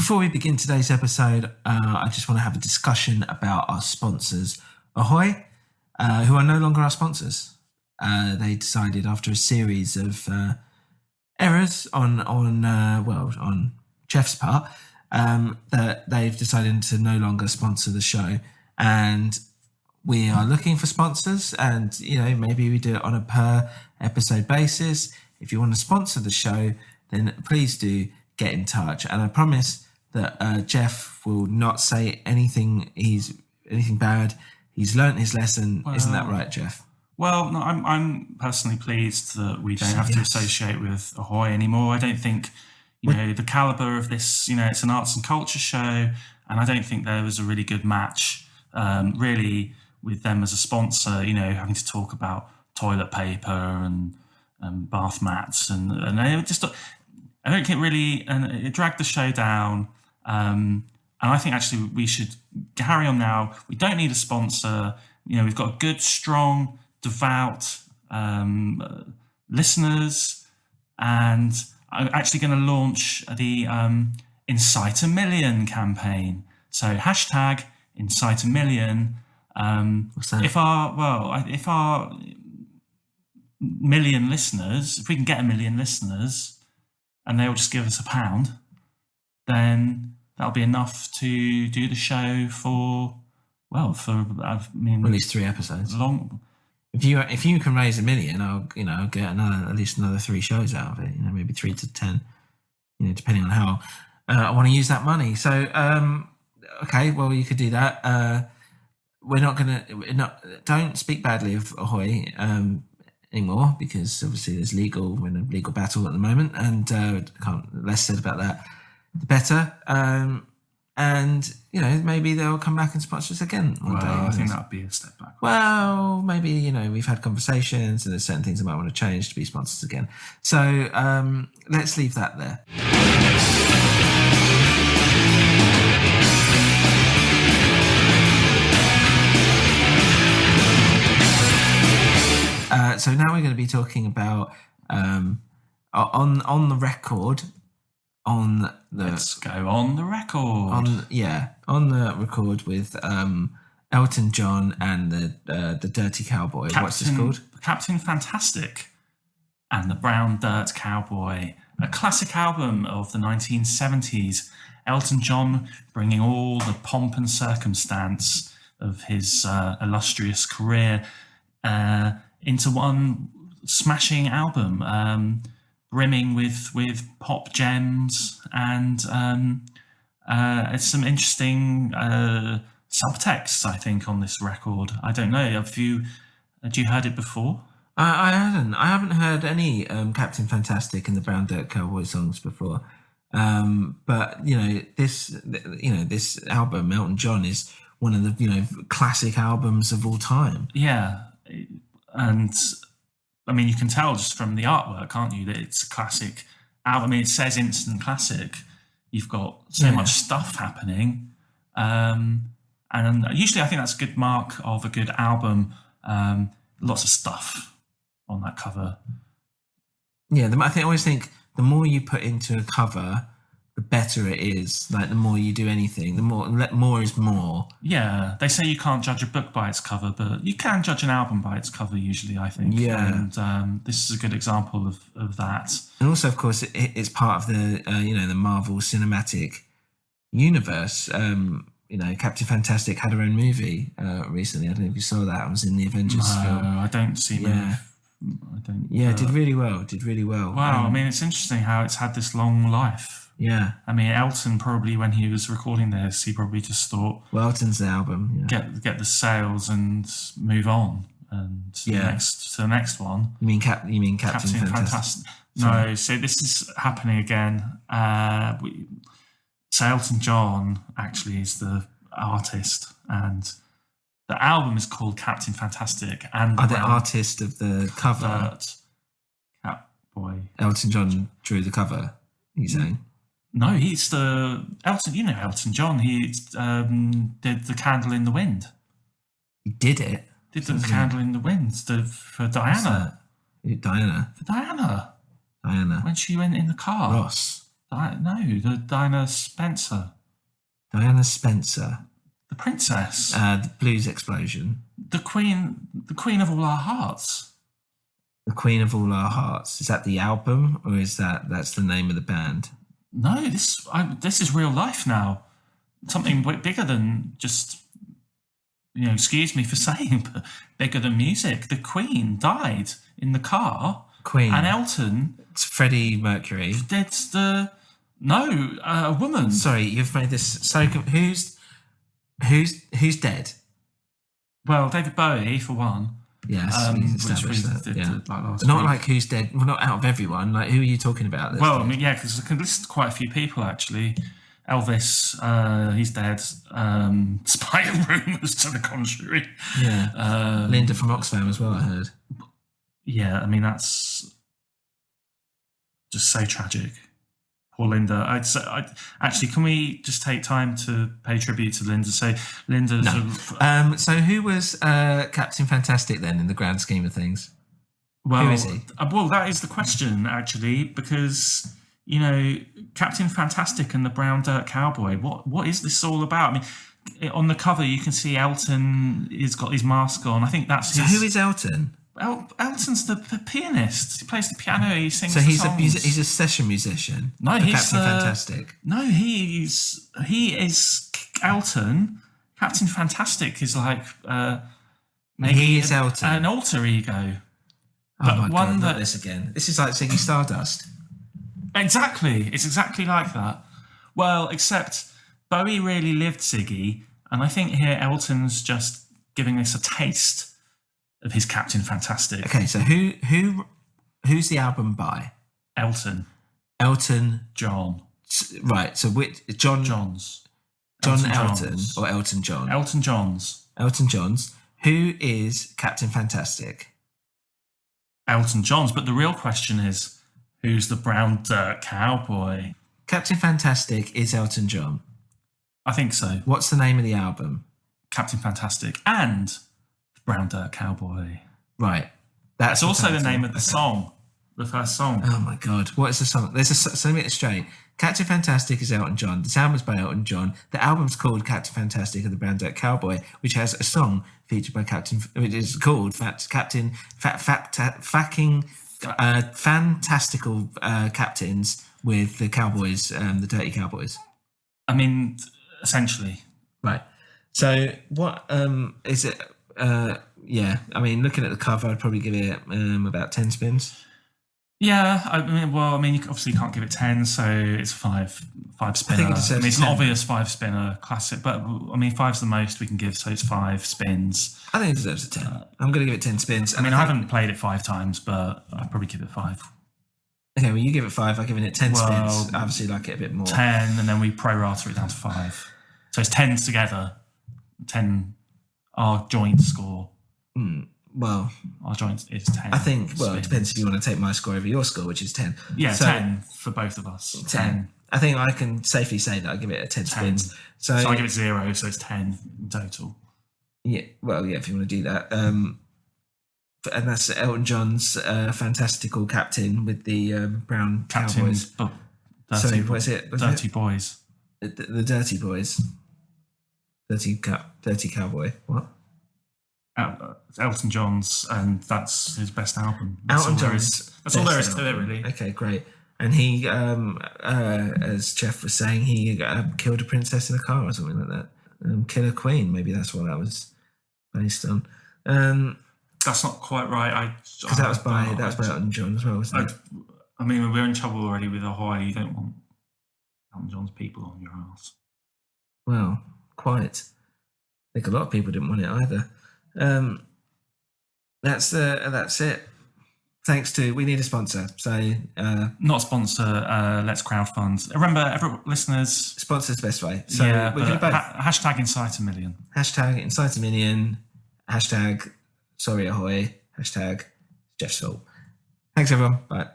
Before we begin today's episode, I just want to have a discussion about our sponsors, Ahoy, who are no longer our sponsors. They decided after a series of errors on Jeff's part that they've decided to no longer sponsor the show, and we are looking for sponsors. And maybe we do it on a per episode basis. If you want to sponsor the show, then please do get in touch. And I promise that Jeff will not say anything bad. He's learnt his lesson. Well, isn't that right, Jeff? Well, no, I'm personally pleased that we don't have to associate with Ahoy anymore. I don't think, the caliber of this, it's an arts and culture show, and I don't think there was a really good match, really, with them as a sponsor, having to talk about toilet paper and bath mats, and they just, I don't think really, and it dragged the show down. And I think actually we should carry on now. We don't need a sponsor. We've got a good, strong, devout listeners, and I'm actually going to launch the Incite a Million campaign. So hashtag Incite a Million. What's that? If our million listeners, if we can get 1 million listeners, and they'll just give us £1, then that'll be enough to do the show for at least 3 episodes. Long. If you can raise 1 million, I'll get at least another 3 shows out of it. Maybe 3 to 10. Depending on how I want to use that money. So okay, well, you could do that. Don't speak badly of Ahoy anymore, because obviously we're in a legal battle at the moment, and less said about that, the better. And maybe they'll come back and sponsor us again one day. I think that'd be a step back. Well, maybe we've had conversations, and there's certain things I might want to change to be sponsors again. So let's leave that there. So now we're going to be talking about on the record. Let's go on the record. On the record with Elton John and the Dirty Cowboy. What's this called? Captain Fantastic and the Brown Dirt Cowboy, a classic album of the 1970s. Elton John bringing all the pomp and circumstance of his illustrious career into one smashing album, brimming with pop gems and some interesting subtexts, I think, on this record. I don't know. Had you heard it before? I haven't heard any Captain Fantastic and the Brown Dirt Cowboy songs before. But this album, Elton John, is one of the classic albums of all time. Yeah, and I mean, you can tell just from the artwork, can't you, that it's a classic album. I mean, it says instant classic. You've got so much stuff happening. And usually I think that's a good mark of a good album. Lots of stuff on that cover. Yeah, I always think the more you put into a cover, the better it is. Like, the more you do anything, the more is more. Yeah, they say you can't judge a book by its cover, but you can judge an album by its cover usually, I think. Yeah. And this is a good example of that. And also, of course, it's part of the the Marvel Cinematic Universe. Captain Fantastic had her own movie recently. I don't know if you saw that. It was in the Avengers film. I don't see. Yeah. It did really well. Wow. I mean, it's interesting how it's had this long life. Yeah. I mean, Elton probably, when he was recording this, he probably just thought, well, Elton's the album. Yeah. Get the sales and move on, and to the next one. You mean Captain Fantastic? No, so this is happening again. So Elton John actually is the artist, and the album is called Captain Fantastic. And the artist of the cover, Cowboy. Elton John drew the cover. You saying? No, he's the Elton. You know Elton John. He did the Candle in the Wind. He did it. Did the Candle in the Wind for Diana. Diana. For Diana. Diana. When she went in the car. Ross. The Diana Spencer. Diana Spencer. The princess. The Blues Explosion. The queen of all our hearts. The Queen of All Our Hearts. Is that the album, or is that's the name of the band? No, this is real life now. Something bigger than just, excuse me for saying, but bigger than music. The Queen died in the car. Queen. And Elton. It's Freddie Mercury. That's a woman. Sorry, you've made this so. Who's dead? Well, David Bowie for one. Yes, established that. Not week. Like who's dead. Well, not out of everyone. Like, who are you talking about? Well, because I can list quite a few people actually. Elvis, he's dead. Despite rumours to the contrary. Yeah. Linda from Oxfam as well, I heard. Yeah, I mean that's just so tragic. Poor Linda. Actually, can we just take time to pay tribute to Linda? So Linda's. No. So who was Captain Fantastic then in the grand scheme of things? Well, who is he? Well, that is the question actually, because Captain Fantastic and the Brown Dirt Cowboy. What is this all about? I mean, on the cover you can see Elton. He's got his mask on. I think that's his. So who is Elton? Elton's the pianist. He plays the piano. He sings. So he's songs. He's a session musician. No, he's Captain Fantastic. No, he is Elton. Captain Fantastic is like maybe he is Elton. An alter ego. Oh my God! Not this again. This is like Ziggy Stardust. Exactly. It's exactly like that. Well, except Bowie really lived Ziggy, and I think here Elton's just giving us a taste of his Captain Fantastic. Okay, so who's the album by? Elton John. Right. So John Elton or Elton John? Elton John's. Elton John's. Who is Captain Fantastic? Elton John's. But the real question is, who's the Brown Dirt Cowboy? Captain Fantastic is Elton John. I think so. What's the name of the album? Captain Fantastic and Brown Dirt Cowboy. Right. That's also the name of the song. The first song. Oh my God. What is the song? So let me get it straight. Captain Fantastic is Elton John. The album's by Elton John. The album's called Captain Fantastic and the Brown Dirt Cowboy, which has a song featured by which is called Fantastical Captains with the Cowboys, the Dirty Cowboys. I mean, essentially. Right. So what is it? Yeah, I mean, looking at the cover, I'd probably give it about 10 spins. Yeah, I mean, you obviously can't give it 10, so it's 5 spinner. I think it's an obvious 5 spinner classic, but I mean, 5's the most we can give, so it's 5 spins. I think it deserves a 10. I'm going to give it 10 spins. I haven't played it 5 times, but I'd probably give it 5. Okay, well, you give it 5. I've given it 10 spins. I obviously like it a bit more. 10, and then we prorata it down to 5. So it's 10 together. 10, our joint score. Well, our joint is 10. I think, it depends if you want to take my score over your score, which is 10. Yeah, so, 10 for both of us. 10. I think I can safely say that I give it a 10 spins. So I give it 0, so it's 10 in total. Yeah, well, yeah, if you want to do that. And that's Elton John's Fantastical Captain with the Brown Cowboys. Sorry, what is it? Dirty Boys. The Dirty Boys. Dirty Cowboy. What? Elton John's, and that's his best album. That's all there is to it, really. Okay, great. And he, as Jeff was saying, he killed a princess in a car or something like that. Killer Queen, maybe that's what that was based on. That's not quite right. Because that was by Elton John as well, wasn't it? I mean, we're in trouble already with Ahoy. You don't want Elton John's people on your ass. Well, quite. I think a lot of people didn't want it either. That's it. Thanks to, we need a sponsor. So not a sponsor. Let's crowdfund. Remember, listeners, sponsor's the best way. So yeah, we're going to both hashtag Incite a Million. Hashtag Incite a Million. Hashtag Sorry Ahoy. Hashtag Jeff's fault. Thanks everyone. Bye.